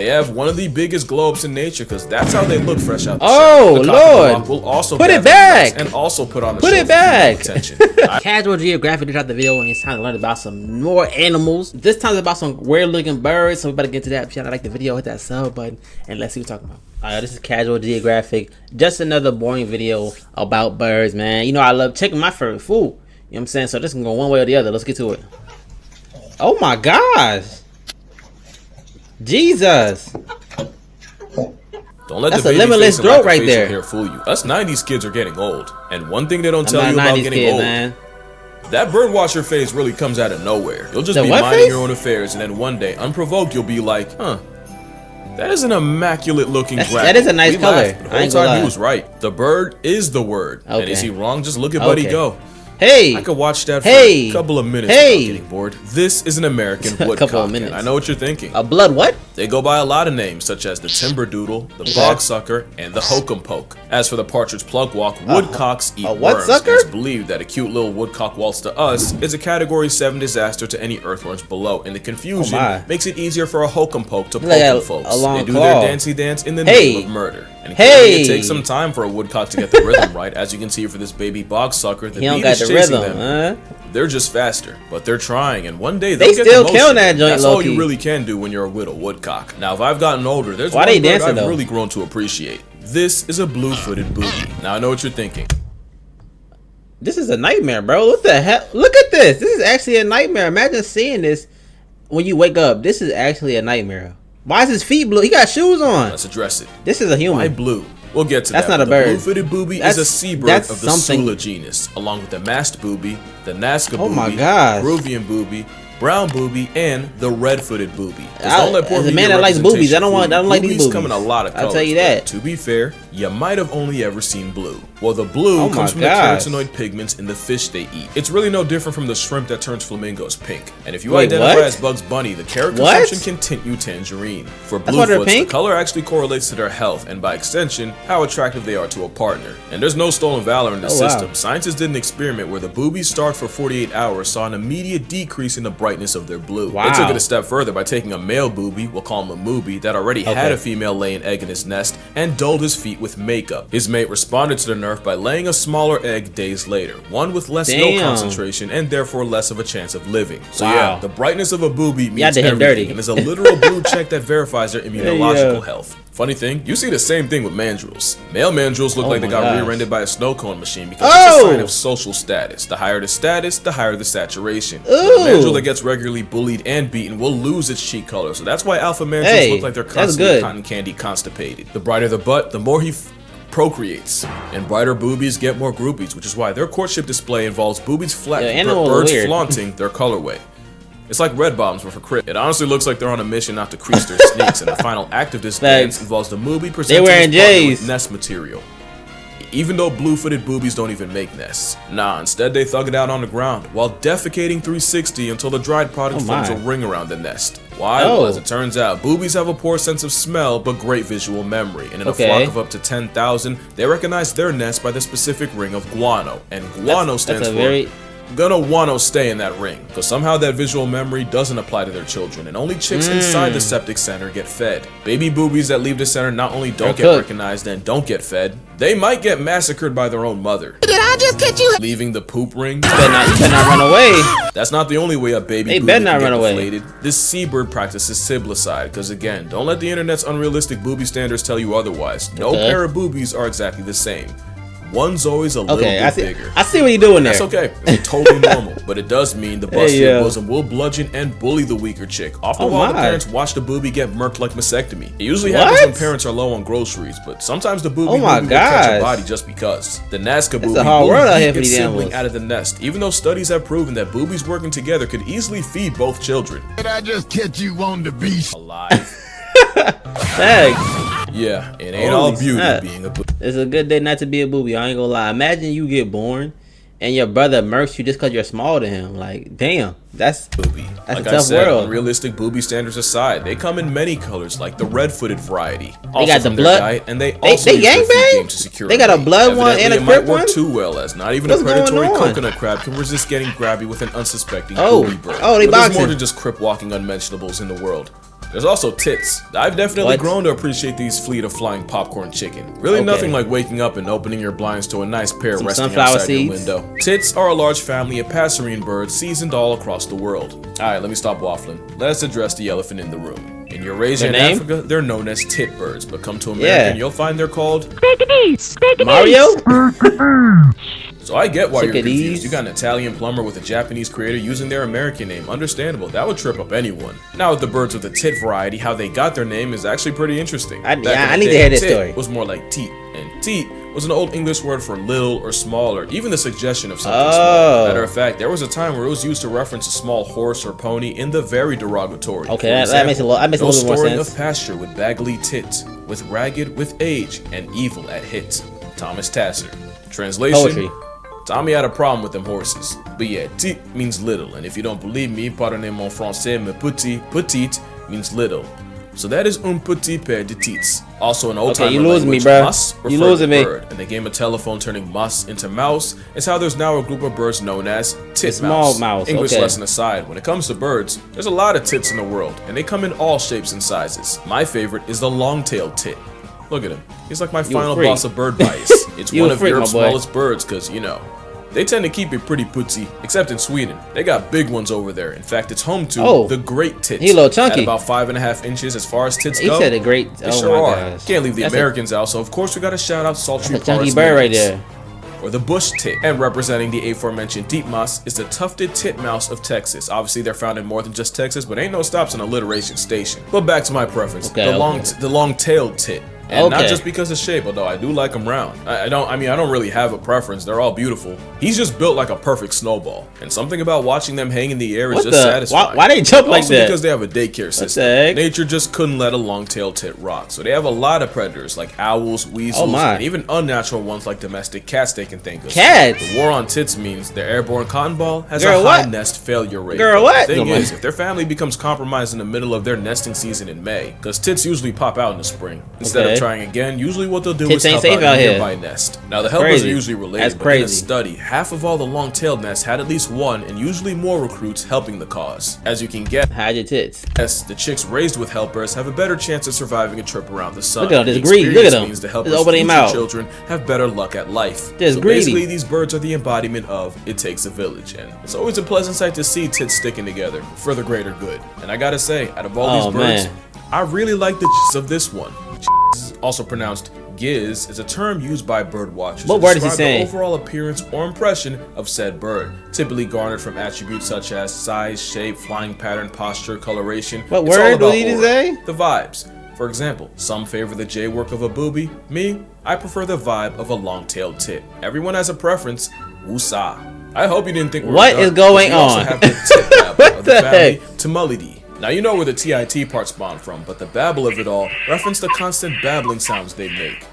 They have one of the biggest glow-ups in nature because that's how they look fresh out the Oh, shell. The Lord. will also Put it gather back. nuts and also put on the Put show it back. attention. Casual Geographic just dropped the video and it's time to learn about some more animals. This time it's about some weird looking birds, so we better get to that. If you like the video, hit that sub button and let's see what we're talking about. Alright, this is Casual Geographic. Just another boring video about birds, man. You know I love checking my favorite food. You know what I'm saying? So this can go one way or the other. Let's get to it. Oh my gosh. Jesus. Don't let That's the a baby limitless face throat and right there. hair fool you. Us 90s kids are getting old. And one thing they don't tell I'm you not a about 90s getting kid, old, man. that bird watcher phase really comes out of nowhere. You'll just The be what minding face? your own affairs and then one day, unprovoked, you'll be like, huh, that is an immaculate looking grackle. That is a nice color. Laughed, but the I ain't whole gonna time he lie. was right. The bird is the word. Okay. And is he wrong? Just look at Buddy Okay. go. Hey. I could watch that for Hey. a couple of minutes Hey. without getting bored. This is an American A woodcock. couple of minutes. And I know what you're thinking. A blood what? They go by a lot of names, such as the timber doodle, the bog sucker, and the hokum poke. As for the partridge plugwalk, woodcocks eat a what worms. sucker? And it's believed that a cute little woodcock waltz to us is a Category 7 disaster to any earthworms below, and the confusion makes it easier for a hokum poke to poke them folks. They do their dancey dance in the name of murder. And it takes some time for a woodcock to get the rhythm right. As you can see for this baby bog sucker, the beat is chasing them. They're just faster, but they're trying, and one day they'll get still the killing motion. that joint That's all low-key. you really can do when you're a widow woodcock. Now, if I've gotten older, there's Why one they bird dancing, I've though? really grown to appreciate. This is a blue-footed booby. Now, I know what you're thinking. This is a nightmare, bro. What the hell? Look at this. This is actually a nightmare. Imagine seeing this when you wake up. This is actually a nightmare. Why is his feet blue? He got shoes on. Let's address it. This is a human. Why blue? We'll get to That's that. not a bird. The blue-footed booby is a seabird that's of the something. Sula genus, along with the masked booby, the Nazca booby, Oh my gosh. Peruvian booby, brown booby, and the red-footed booby. As a man that likes boobies, I don't like these boobies. Come in a lot of colors. I'll tell you but that. To be fair, you might have only ever seen blue. Well, the blue Oh my comes from gosh. the carotenoid pigments in the fish they eat. It's really no different from the shrimp that turns flamingos pink. And if you Wait, identify what? as Bugs Bunny, the carrot What? consumption can tint you tangerine. For That's why they're bluefoots, the pink? color actually correlates to their health, and by extension, how attractive they are to a partner. And there's no stolen valor in the system. Wow. Scientists did an experiment where the boobies starved for 48 hours saw an immediate decrease in the brightness of their blue. Wow. They took it a step further by taking a male booby, we'll call him a moobie, that already had a female lay an egg in his nest, and dulled his feet with makeup. His mate responded to the nerf by laying a smaller egg days later, one with less milk concentration and therefore less of a chance of living. So yeah, the brightness of a booby means to hit everything dirty. and is a literal blue check that verifies their immunological health. Funny thing, you see the same thing with mandrills. Male mandrills look like they got rear-ended by a snow cone machine because it's a sign of social status. The higher the status, the higher the saturation. The mandrill that gets regularly bullied and beaten will lose its cheek color, so that's why alpha mandrills look like they're constantly cotton candy constipated. The brighter the butt, the more he procreates, and brighter boobies get more groupies, which is why their courtship display involves boobies flat, birds flaunting their colorway. It's like red bombs, but for crip. It honestly looks like they're on a mission not to crease their sneaks, and the final act of this dance involves the movie presenting with nest material. Even though blue-footed boobies don't even make nests. Nah, instead they thug it out on the ground, while defecating 360 until the dried product forms a ring around the nest. Why? Well, as it turns out, boobies have a poor sense of smell, but great visual memory, and in a flock of up to 10,000, they recognize their nest by the specific ring of guano, and guano stands for gonna wanna stay in that ring, because somehow that visual memory doesn't apply to their children, and only chicks inside the septic center get fed. Baby boobies that leave the center not only don't get recognized and don't get fed, they might get massacred by their own mother. Did I just catch you leaving the poop ring? You better not run away. That's not the only way a baby booby can get deflated. This seabird practices siblicide, because again, don't let the internet's unrealistic booby standards tell you otherwise. No pair of boobies are exactly the same. One's always a little bit bigger. I see what you're doing there. That's okay. It's totally normal, but it does mean the bustier bosom will bludgeon and bully the weaker chick. Often while the parents watch the booby get murked like mastectomy. It usually happens when parents are low on groceries, but sometimes the booby will catch a body just because. The Nazca booby will eat its sibling out of the nest, even though studies have proven that boobies working together could easily feed both children. Did I just catch you on the beach? Alive. Thanks. Yeah, it ain't all beauty being a booby. It's a good day not to be a booby. I ain't gonna lie. Imagine you get born and your brother murks you just because you're small to him. Like, damn, that's booby. That's like a tough I said, world. Unrealistic booby standards aside, they come in many colors, like the red-footed variety. They got the blood, diet, and they also use their feed game to secure. They got a blood one and a crip one. It might work too well, as not even a predatory coconut crab can resist getting grabby with an unsuspecting booby bird. Oh, they boxing. There's more than just crip walking unmentionables in the world. There's also tits. I've definitely grown to appreciate these fleet of flying popcorn chicken. Really nothing like waking up and opening your blinds to a nice pair resting outside your window. Tits are a large family of passerine birds seasoned all across the world. Alright, let me stop waffling. Let's address the elephant in the room. In Eurasia and Africa, they're known as tit birds, but come to America and you'll find they're called Mario? So I get why you're confused. You got an Italian plumber with a Japanese creator using their American name. Understandable. That would trip up anyone. Now with the birds with the tit variety, how they got their name is actually pretty interesting. I need to hear this story. It was more like teat, and teat was an old English word for little or small, or even the suggestion of something small. Matter of fact, there was a time where it was used to reference a small horse or pony in the very derogatory. Okay, that makes a little more sense. No storing of pasture with baggly tit, with ragged with age, and evil at hit. Thomas Tasser. Translation. Poetry. Tommy had a problem with them horses. But yeah, tit means little, and if you don't believe me, pardonnez mon français, mais petite means little. So that is un petit paire de tits. Also an old-timer language, mus refers to bird. In the game of telephone, turning mus into mouse is how there's now a group of birds known as titmouse. English lesson aside, when it comes to birds, there's a lot of tits in the world, and they come in all shapes and sizes. My favorite is the long-tailed tit. Look at him. He's like my final boss of bird bias. It's one of Europe's smallest birds because, you know, they tend to keep it pretty putsy, except in Sweden. They got big ones over there. In fact, it's home to the great tits. He's a little chunky. At about 5.5 inches as far as tits go. He said a great. They sure are. Can't leave the Americans out, so of course we gotta shout out sultry parts. Chunky bird right there. Or the bush tit. And representing the aforementioned titmouse is the tufted titmouse of Texas. Obviously, they're found in more than just Texas, but ain't no stops in alliteration station. But back to my preference. The long-tailed tit. And not just because of shape, although I do like them round. I don't really have a preference. They're all beautiful. He's just built like a perfect snowball. And something about watching them hang in the air is just satisfying. Why they jump like that? Also because they have a daycare system. Nature just couldn't let a long-tailed tit rock. So they have a lot of predators like owls, weasels, and even unnatural ones like domestic cats they can think of. Cats? The war on tits means their airborne cotton ball has a high nest failure rate. The thing is, if their family becomes compromised in the middle of their nesting season in May, because tits usually pop out in the spring, instead of trying again, usually what they'll do is help out a nearby nest. Now the helpers are usually related, but in a study, half of all the long-tailed nests had at least one, and usually more recruits helping the cause. As you can guess, hide your tits. Yes, the chicks raised with helpers have a better chance of surviving a trip around the sun. Look at them, greedy. Look at them. Means the helpers' future children have better luck at life. So basically, these birds are the embodiment of it takes a village, and it's always a pleasant sight to see tits sticking together for the greater good. And I gotta say, out of all these birds, I really like the of this one. Also pronounced giz, is a term used by bird watchers to describe the overall appearance or impression of said bird, typically garnered from attributes such as size, shape, flying pattern, posture, coloration. What word do you say? The vibes. For example, some favor the J work of a booby. Me, I prefer the vibe of a long-tailed tit. Everyone has a preference. Woosah. I hope you didn't think we were done. What is going on? We also have the tit babble of the family Tumulidee. Now you know where the TIT part spawned from, but the babble of it all referenced the constant babbling sounds they make.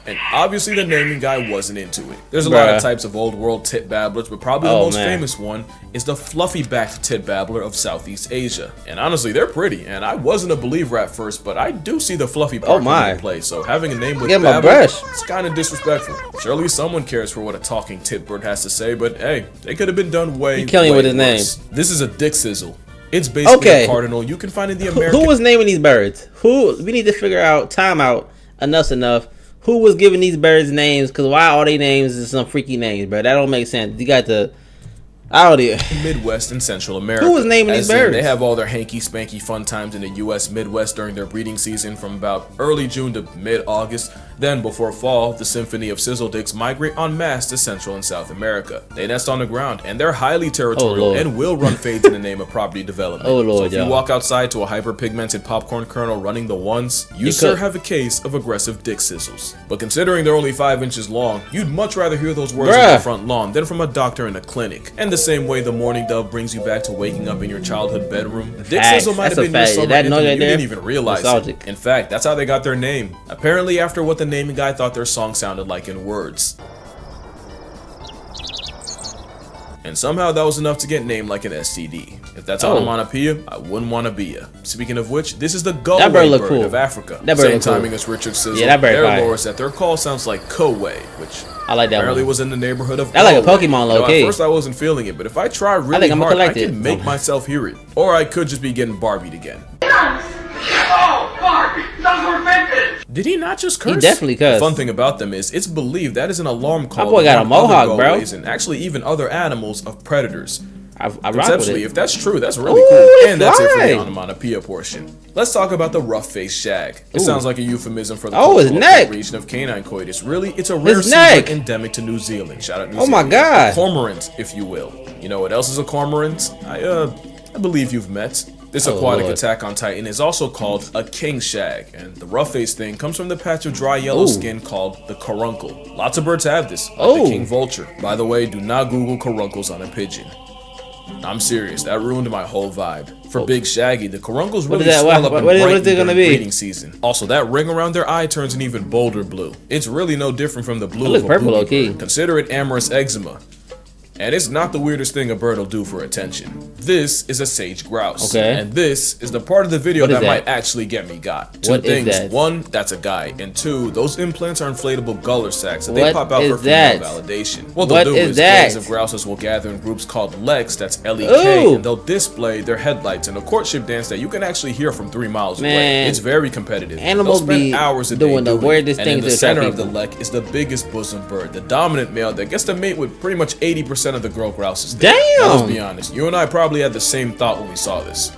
And obviously the naming guy wasn't into it. There's a lot of types of old world tit babblers, but probably the most famous one is the fluffy-backed tit babbler of Southeast Asia. And honestly, they're pretty, and I wasn't a believer at first, but I do see the fluffy part in play, so having a name with babble, it's kind of disrespectful. Surely someone cares for what a talking tit bird has to say, but hey, they could have been done way with his name. This is a dick sizzle. It's basically a cardinal you can find in the American. Who was naming these birds? We need to figure out, enough's enough. Who was giving these birds names? Because why all they names is some freaky names, bro? That don't make sense. You got the Midwest and Central America. Who was naming these birds? They have all their hanky-spanky fun times in the U.S. Midwest during their breeding season from about early June to mid-August. Then, before fall, the symphony of sizzledicks migrate en masse to Central and South America. They nest on the ground, and they're highly territorial and will run fades in the name of property development. So if you walk outside to a hyper-pigmented popcorn kernel running the ones, you sir have a case of aggressive dick sizzles. But considering they're only 5 inches long, you'd much rather hear those words on the front lawn than from a doctor in a clinic. And the same way the morning dove brings you back to waking up in your childhood bedroom, dick sizzle might have been your summer anthem, you didn't even realize it. In fact, that's how they got their name. Apparently after what the naming guy thought their song sounded like in words. And somehow that was enough to get named like an STD. If that's onomatopoeia, I wouldn't want to be ya. Speaking of which, this is the Galway bird of Africa. Same timing as Richard Sizzle. Their lore is that their call sounds like Koway, which I like that apparently was in the neighborhood of Galway. Like a Pokemon low-key. At first I wasn't feeling it, but if I try really hard, I can make myself hear it. Or I could just be getting Barbied again. Did he not just curse? He definitely cursed. The fun thing about them is it's believed that is an alarm call. My boy got a mohawk, bro. And actually even other animals of predators. I rock with Conceptually, it. if that's true, that's really Ooh, cool. And that's it for the fly. onomatopoeia portion. Let's talk about the rough-faced shag. It Ooh. sounds like a euphemism for the his cultural neck. appropriation of canine coitus. Really, it's a rare His seabird neck. endemic to New Zealand. Shout out New Oh my Zealand. God. A cormorant, if you will. You know what else is a cormorant? I believe you've met. This aquatic Lord. attack on Titan is also called a king shag, and the rough-faced thing comes from the patch of dry yellow Ooh. skin called the caruncle. Lots of birds have this, like Oh. the king vulture. By the way, do not Google caruncles on a pigeon. I'm serious, that ruined my whole vibe. For Big Shaggy, the caruncles really is that? swell up What and is brighten it gonna during be? breeding season. Also, that ring around their eye turns an even bolder blue. It's really no different from the blue It looks of a purple, booby low-key. bird. Consider it amorous eczema. And it's not the weirdest thing a bird will do for attention. This is a sage grouse. Okay. And this is the part of the video What is that that? might actually get me got. Two What is things. that? One, that's a guy. And two, those implants are inflatable guller sacs that they What pop out is for that? female validation. What What they'll do is is that? gangs of grouses will gather in groups called leks, that's L-E-K, Ooh. and they'll display their headlights in a courtship dance that you can actually hear from 3 miles away. Man. It's very competitive. Animals They'll spend be hours a doing day the weirdest and things in the to center attract of the lek is the biggest bosom bird, the dominant male that gets to mate with pretty much 80% of the girl grouses there. Damn. Now, let's be honest, you and I probably had the same thought when we saw this.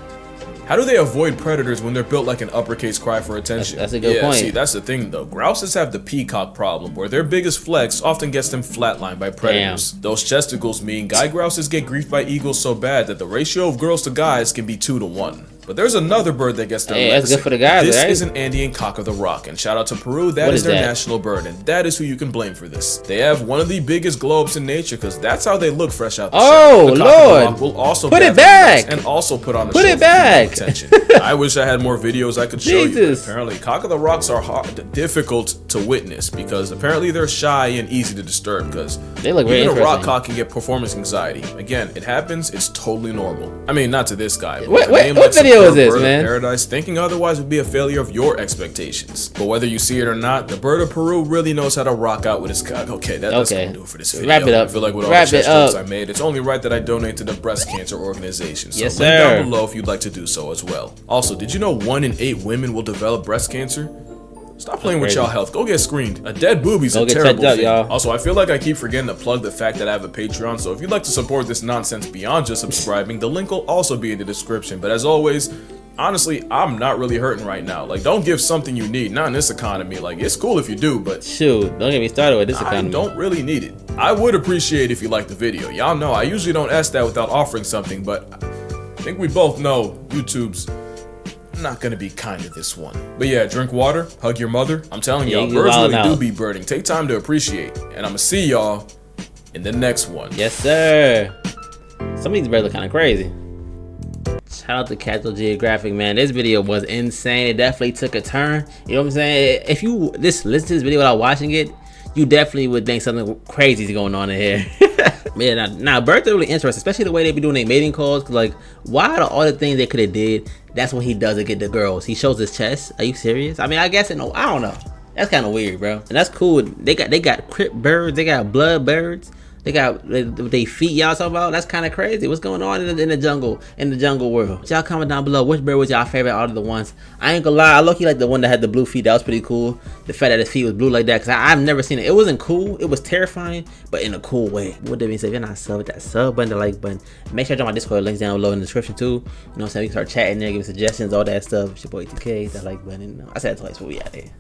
How do they avoid predators when they're built like an uppercase cry for attention? That's a good point. See, that's the thing though. Grouses have the peacock problem, where their biggest flex often gets them flatlined by predators. Those chesticles mean guy grouses get griefed by eagles so bad that the ratio of girls to guys can be 2 to 1. But there's another bird that gets their Hey, that's legs. good for the guys, This right? is an Andean cock of the rock, and shout out to Peru, What that is is their that? national bird, and that is who you can blame for this. They have one of the biggest glow-ups in nature, because that's how they look fresh out the Oh, shell. The cock of the Lord. rock will also Put it gather legs back. and also put on a Put show it for female back. attention. I wish I had more videos I could show you. Jesus. But apparently, cock of the rocks are difficult to witness because apparently they're shy and easy to disturb. Because They look very even a rock interesting. cock can get performance anxiety. Again, it happens. It's totally normal. I mean, not to this guy. But What- with a name what like video is Superb this, Bird of man? Paradise, thinking otherwise would be a failure of your expectations. But whether you see it or not, the bird of Peru really knows how to rock out with his cock. Okay, that's Okay. gonna do it for this video. Wrap it up. I feel like with all Wrap the chest it up. jokes I made, it's only right that I donate to the breast cancer organization. So Yes, link sir. down below if you'd like to do so as well. Also, did you know 1 in 8 women will develop breast cancer? Stop playing with crazy. y'all health. Go get screened. A dead boobie's Go a get terrible checked out, thing. y'all. Also, I feel like I keep forgetting to plug the fact that I have a Patreon. So if you'd like to support this nonsense beyond just subscribing, the link will also be in the description. But as always, honestly, I'm not really hurting right now. Like, don't give something you need. Not in this economy. Like, it's cool if you do, but Shoot, don't get me started with this I economy. don't really need it. I would appreciate if you liked the video. Y'all know I usually don't ask that without offering something, but I think we both know YouTube's not gonna be kind to this one. But yeah, drink water, hug your mother. I'm telling Yeah, y'all, you birds wildin' really do out. be birding. Take time to appreciate. And I'm gonna see y'all in the next one. Yes, sir. Some of these birds look kind of crazy. Shout out to Casual Geographic, man. This video was insane. It definitely took a turn. You know what I'm saying? If you just listen to this video without watching it, you definitely would think something crazy is going on in here. Man, now birds are really interesting, especially the way they be doing their mating calls. 'Cause, like, why are all the things they could have did? That's what he does to get the girls. He shows his chest. Are you serious? I mean, I guess I don't know. That's kind of weird, bro. And that's cool. They got crip birds. They got blood birds. They got they feet. Y'all talking about? That's kind of crazy. What's going on in the jungle world? Y'all comment down below. Which bird was y'all favorite out of the ones? I ain't gonna lie. I low-key like the one that had the blue feet. That was pretty cool. The fact that his feet was blue like that, because I've never seen it. It wasn't cool. It was terrifying, but in a cool way. What that means? If you're not sub, with that sub button, the like button. Make sure to join my Discord. Links down below in the description too. You know what I'm saying? We can start chatting there, give me suggestions, all that stuff. It's your boy TK. That like button. I said it twice, but we out there.